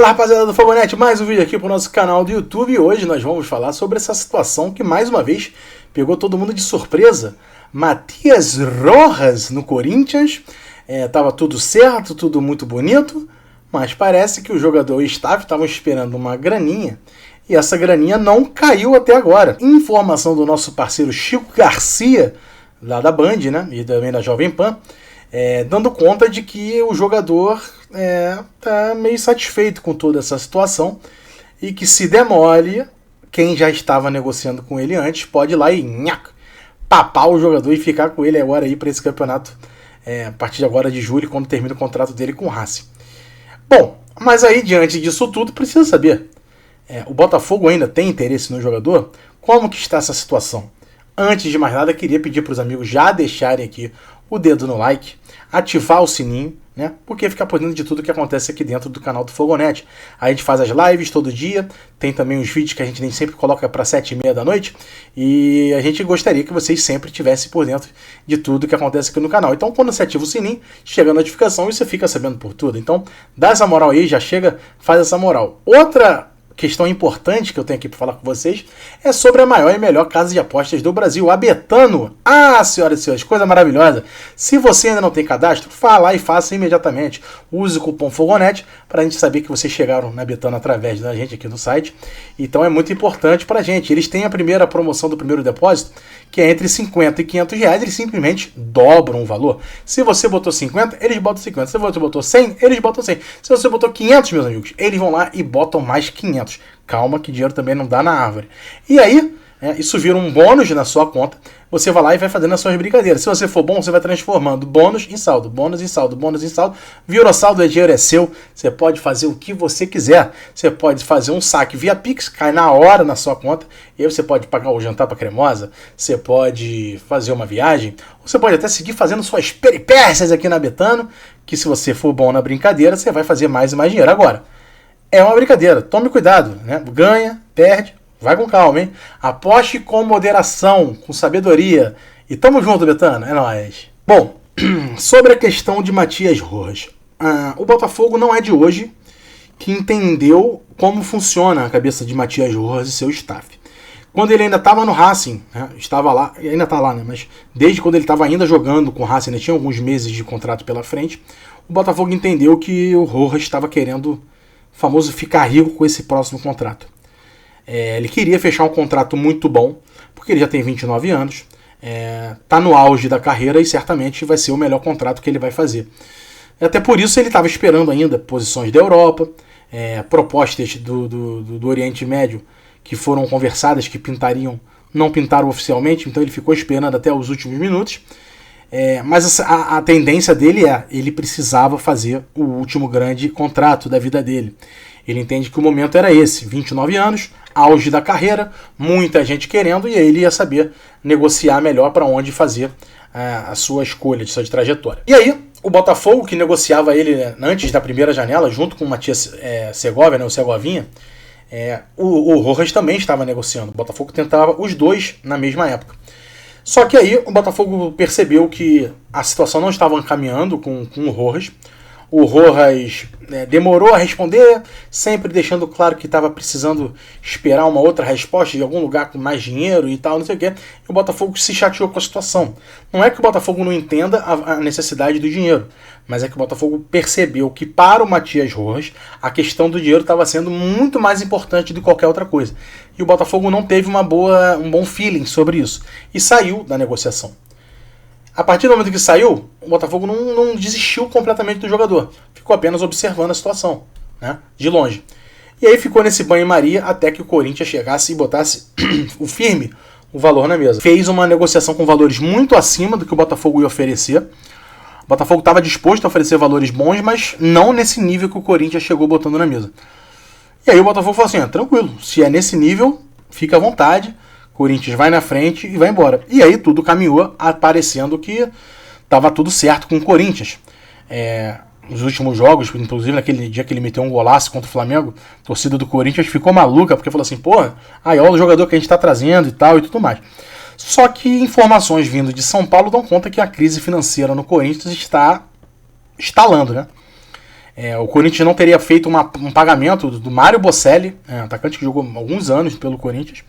Fala, rapaziada do Fogonete, mais um vídeo aqui pro nosso canal do YouTube e hoje nós vamos falar sobre essa situação que mais uma vez pegou todo mundo de surpresa. Matías Rojas no Corinthians, tava tudo certo, tudo muito bonito, mas parece que o jogador e o staff estavam esperando uma graninha e essa graninha não caiu até agora. Informação do nosso parceiro Chico Garcia, lá da Band, né, e também da Jovem Pan, dando conta de que o jogador tá meio satisfeito com toda essa situação e que se demole, quem já estava negociando com ele antes pode ir lá e papar o jogador e ficar com ele agora aí para esse campeonato a partir de agora de julho, quando termina o contrato dele com o Racing. Bom, mas aí diante disso tudo precisa saber, o Botafogo ainda tem interesse no jogador? Como que está essa situação? Antes de mais nada, queria pedir para os amigos já deixarem aqui o dedo no like, ativar o sininho, né? Porque ficar por dentro de tudo que acontece aqui dentro do canal do Fogonete. A gente faz as lives todo dia, tem também os vídeos que a gente nem sempre coloca para 7h30 da noite, e a gente gostaria que vocês sempre estivessem por dentro de tudo que acontece aqui no canal. Então, quando você ativa o sininho, chega a notificação e você fica sabendo por tudo. Então, dá essa moral aí, já chega, faz essa moral. Outra questão importante que eu tenho aqui para falar com vocês é sobre a maior e melhor casa de apostas do Brasil, a Betano. Senhoras e senhores, coisa maravilhosa. Se você ainda não tem cadastro, vá lá e faça imediatamente. Use o cupom Fogonete para a gente saber que vocês chegaram na Betano através da gente aqui no site. Então é muito importante para a gente. Eles têm a primeira promoção do primeiro depósito, que é entre 50 e 500 reais, eles simplesmente dobram o valor. Se você botou 50, eles botam 50. Se você botou 100, eles botam 100. Se você botou 500, meus amigos, eles vão lá e botam mais 500. Calma que dinheiro também não dá na árvore. E aí, isso vira um bônus na sua conta. Você vai lá e vai fazendo as suas brincadeiras. Se você for bom, você vai transformando bônus em saldo, bônus em saldo, bônus em saldo. Virou saldo, dinheiro é seu. Você pode fazer o que você quiser. Você pode fazer um saque via Pix, cai na hora na sua conta. E aí você pode pagar o jantar para Cremosa. Você pode fazer uma viagem. Você pode até seguir fazendo suas peripécias aqui na Betano, que se você for bom na brincadeira, você vai fazer mais e mais dinheiro. Agora, é uma brincadeira, tome cuidado, né? Ganha, perde, vai com calma, hein? Aposte com moderação, com sabedoria. E tamo junto, Betano, é nóis. Bom, sobre a questão de Matías Rojas. O Botafogo não é de hoje que entendeu como funciona a cabeça de Matías Rojas e seu staff. Quando ele ainda estava no Racing, né? Estava lá, ainda está lá, né? Mas desde quando ele estava ainda jogando com o Racing, ainda tinha alguns meses de contrato pela frente, o Botafogo entendeu que o Rojas estava querendo famoso ficar rico com esse próximo contrato. Ele queria fechar um contrato muito bom, porque ele já tem 29 anos, está no auge da carreira e certamente vai ser o melhor contrato que ele vai fazer. Até por isso ele estava esperando ainda posições da Europa, propostas do Oriente Médio que foram conversadas, que não pintaram oficialmente, então ele ficou esperando até os últimos minutos. Mas a tendência dele ele precisava fazer o último grande contrato da vida dele. Ele entende que o momento era esse, 29 anos, auge da carreira, muita gente querendo, e aí ele ia saber negociar melhor para onde fazer a sua escolha, de sua trajetória. E aí, o Botafogo, que negociava ele antes da primeira janela, junto com o Matias Segovia, né, o Segovinha, o Rojas também estava negociando. O Botafogo tentava os dois na mesma época. Só que aí o Botafogo percebeu que a situação não estava caminhando com o Rojas. O Rojas demorou a responder, sempre deixando claro que estava precisando esperar uma outra resposta de algum lugar com mais dinheiro e tal, não sei o quê. E o Botafogo se chateou com a situação. Não é que o Botafogo não entenda a necessidade do dinheiro, mas é que o Botafogo percebeu que para o Matías Rojas a questão do dinheiro estava sendo muito mais importante do que qualquer outra coisa. E o Botafogo não teve um bom feeling sobre isso e saiu da negociação. A partir do momento que saiu, o Botafogo não desistiu completamente do jogador. Ficou apenas observando a situação, né, de longe. E aí ficou nesse banho-maria até que o Corinthians chegasse e botasse o valor na mesa. Fez uma negociação com valores muito acima do que o Botafogo ia oferecer. O Botafogo estava disposto a oferecer valores bons, mas não nesse nível que o Corinthians chegou botando na mesa. E aí o Botafogo falou assim, tranquilo, se é nesse nível, fica à vontade. Corinthians vai na frente e vai embora. E aí tudo caminhou, aparecendo que estava tudo certo com o Corinthians. Nos últimos jogos, inclusive naquele dia que ele meteu um golaço contra o Flamengo, a torcida do Corinthians ficou maluca, porque falou assim, olha o jogador que a gente está trazendo e tal e tudo mais. Só que informações vindo de São Paulo dão conta que a crise financeira no Corinthians está estalando, né? O Corinthians não teria feito um pagamento do Mário Bocelli, atacante que jogou alguns anos pelo Corinthians.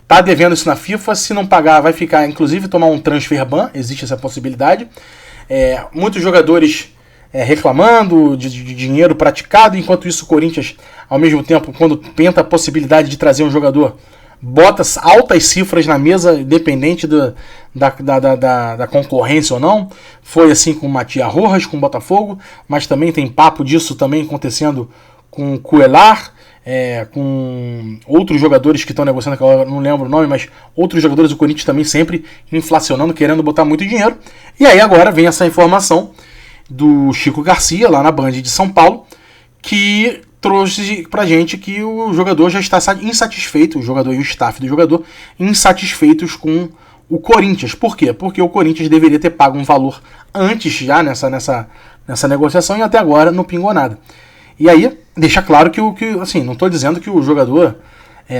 Tá devendo isso na FIFA, se não pagar vai ficar, inclusive tomar um transfer ban, existe essa possibilidade. Muitos jogadores reclamando de dinheiro praticado, enquanto isso o Corinthians, ao mesmo tempo, quando tenta a possibilidade de trazer um jogador, bota altas cifras na mesa, independente da concorrência ou não. Foi assim com o Matias Rojas, com o Botafogo, mas também tem papo disso também acontecendo com o Cuellar, com outros jogadores que estão negociando, que eu não lembro o nome, mas outros jogadores do Corinthians também sempre inflacionando, querendo botar muito dinheiro. E aí agora vem essa informação do Chico Garcia, lá na Band de São Paulo, que trouxe pra gente que o jogador já está insatisfeito, o jogador e o staff do jogador, insatisfeitos com o Corinthians. Por quê? Porque o Corinthians deveria ter pago um valor antes já nessa negociação e até agora não pingou nada. E aí, deixa claro que assim, não estou dizendo que o jogador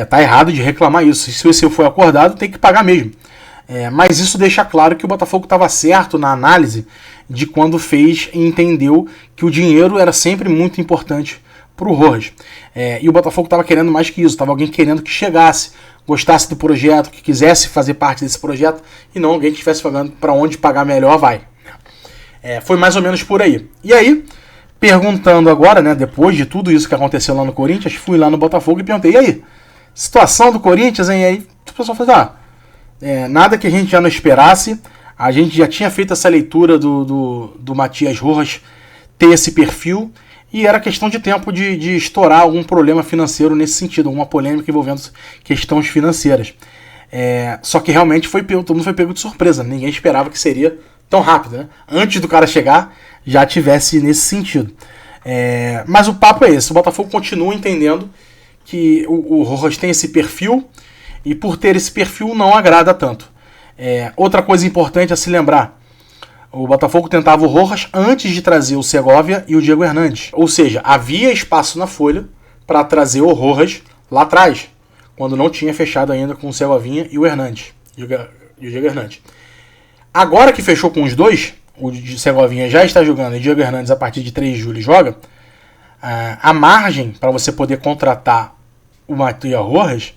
tá errado de reclamar isso. Se isso foi acordado, tem que pagar mesmo. Mas isso deixa claro que o Botafogo estava certo na análise de quando fez e entendeu que o dinheiro era sempre muito importante para o Rojas. E o Botafogo estava querendo mais que isso, estava alguém querendo que chegasse, gostasse do projeto, que quisesse fazer parte desse projeto, e não alguém que estivesse pagando para onde pagar melhor vai. Foi mais ou menos por aí. E aí, perguntando agora, né, depois de tudo isso que aconteceu lá no Corinthians, fui lá no Botafogo e perguntei, e aí, situação do Corinthians, hein? E aí o pessoal falou, nada que a gente já não esperasse, a gente já tinha feito essa leitura do Matias Rojas ter esse perfil, e era questão de tempo de estourar algum problema financeiro nesse sentido, alguma polêmica envolvendo questões financeiras. Só que realmente todo mundo foi pego de surpresa, ninguém esperava que seria tão rápido, né? Antes do cara chegar, já tivesse nesse sentido. Mas o papo é esse, o Botafogo continua entendendo que o Rojas tem esse perfil, e por ter esse perfil não agrada tanto. Outra coisa importante a se lembrar, o Botafogo tentava o Rojas antes de trazer o Segovia e o Diego Hernandes. Ou seja, havia espaço na folha para trazer o Rojas lá atrás, quando não tinha fechado ainda com o Segovinha e o Hernandes. E o Diego Hernandes. Agora que fechou com os dois, o Segovinha já está jogando e o Diego Hernandes a partir de 3 de julho joga, a margem para você poder contratar o Matias Rojas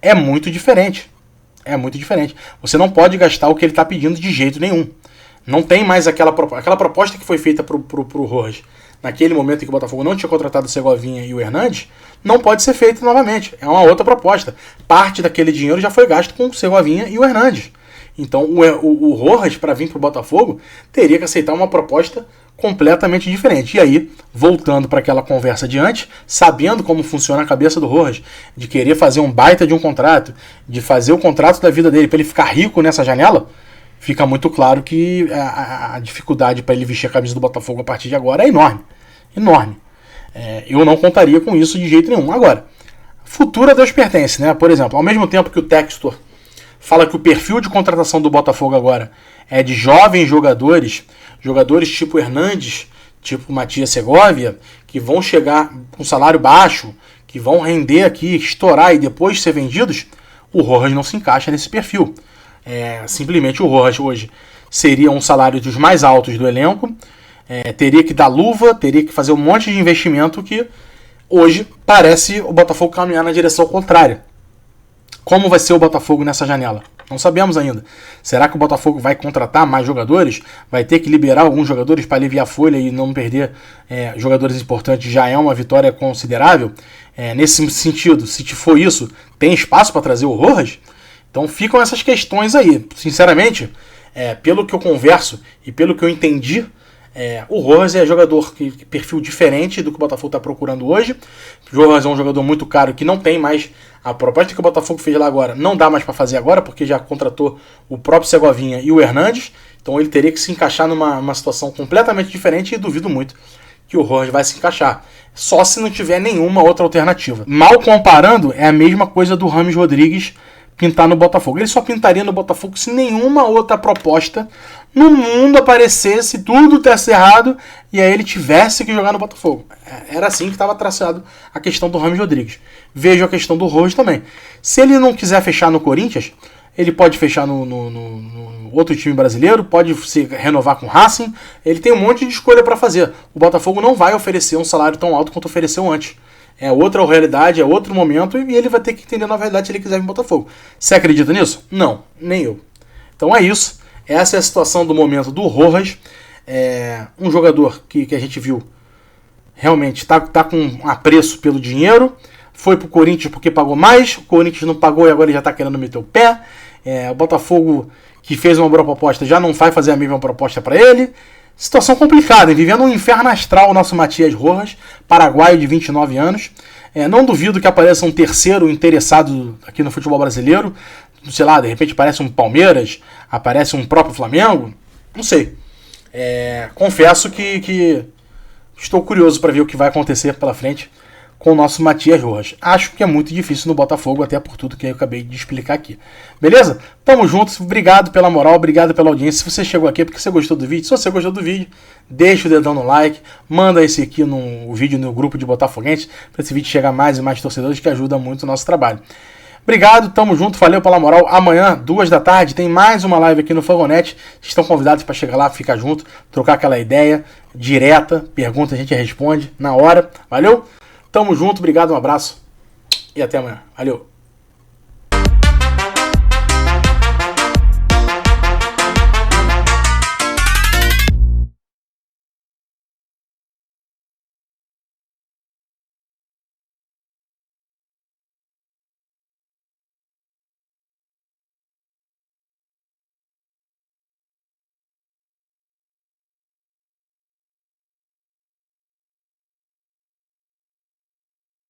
é muito diferente. Muito diferente. Você não pode gastar o que ele está pedindo de jeito nenhum. Não tem mais aquela proposta que foi feita pro Rojas naquele momento em que o Botafogo não tinha contratado o Segovinha e o Hernandes, não pode ser feita novamente. É uma outra proposta. Parte daquele dinheiro já foi gasto com o Segovinha e o Hernandes. Então o Rojas, para vir para o Botafogo, teria que aceitar uma proposta completamente diferente. E aí, voltando para aquela conversa de antes, sabendo como funciona a cabeça do Rojas, de querer fazer um baita de um contrato, de fazer o contrato da vida dele para ele ficar rico nessa janela, fica muito claro que a dificuldade para ele vestir a camisa do Botafogo a partir de agora é enorme. Enorme. Eu não contaria com isso de jeito nenhum. Agora, futuro a Deus pertence, né? Por exemplo, ao mesmo tempo que o Textor fala que o perfil de contratação do Botafogo agora é de jovens jogadores tipo Hernandes, tipo Matias Segovia, que vão chegar com salário baixo, que vão render aqui, estourar e depois ser vendidos, o Rojas não se encaixa nesse perfil. Simplesmente o Rojas hoje seria um salário dos mais altos do elenco, teria que dar luva, teria que fazer um monte de investimento que hoje parece o Botafogo caminhar na direção contrária. Como vai ser o Botafogo nessa janela? Não sabemos ainda. Será que o Botafogo vai contratar mais jogadores? Vai ter que liberar alguns jogadores para aliviar a folha e não perder jogadores importantes? Já é uma vitória considerável. Nesse sentido, se for isso, tem espaço para trazer o Rojas? Então ficam essas questões aí. Sinceramente, pelo que eu converso e pelo que eu entendi, o Rojas é jogador que perfil diferente do que o Botafogo está procurando hoje. O Rojas é um jogador muito caro que não tem mais a proposta que o Botafogo fez lá agora. Não dá mais para fazer agora porque já contratou o próprio Segovinha e o Hernandes. Então ele teria que se encaixar numa situação completamente diferente e duvido muito que o Rojas vai se encaixar. Só se não tiver nenhuma outra alternativa. Mal comparando, é a mesma coisa do Rames Rodrigues pintar no Botafogo. Ele só pintaria no Botafogo se nenhuma outra proposta no mundo aparecesse, tudo desse errado, e aí ele tivesse que jogar no Botafogo. Era assim que estava traçado a questão do Rames Rodrigues. Vejo a questão do Rojas também. Se ele não quiser fechar no Corinthians, ele pode fechar no outro time brasileiro, pode se renovar com o Racing, ele tem um monte de escolha para fazer. O Botafogo não vai oferecer um salário tão alto quanto ofereceu antes. É outra realidade, é outro momento, e ele vai ter que entender na verdade se ele quiser vir no Botafogo. Você acredita nisso? Não, nem eu. Então é isso. Essa é a situação do momento do Rojas. Um jogador que a gente viu realmente está com apreço pelo dinheiro. Foi pro Corinthians porque pagou mais. O Corinthians não pagou e agora ele já está querendo meter o pé. O Botafogo, que fez uma boa proposta, já não vai fazer a mesma proposta para ele. Situação complicada, hein? Vivendo um inferno astral o nosso Matias Rojas, paraguaio de 29 anos. Não duvido que apareça um terceiro interessado aqui no futebol brasileiro. Sei lá, de repente aparece um Palmeiras, aparece um próprio Flamengo. Não sei. Confesso que estou curioso para ver o que vai acontecer pela frente com o nosso Matias Rojas. Acho que é muito difícil no Botafogo, até por tudo que eu acabei de explicar aqui. Beleza? Tamo juntos, obrigado pela moral, obrigado pela audiência. Se você chegou aqui é porque você gostou do vídeo. Se você gostou do vídeo, deixa o dedão no like, manda esse aqui o vídeo no grupo de Botafoguenses, para esse vídeo chegar mais e mais torcedores, que ajuda muito o nosso trabalho. Obrigado, tamo junto, valeu pela moral. Amanhã, 2 da tarde, tem mais uma live aqui no Fogonete. Estão convidados para chegar lá, ficar junto, trocar aquela ideia direta, pergunta a gente responde na hora. Valeu? Tamo junto, obrigado, um abraço e até amanhã. Valeu!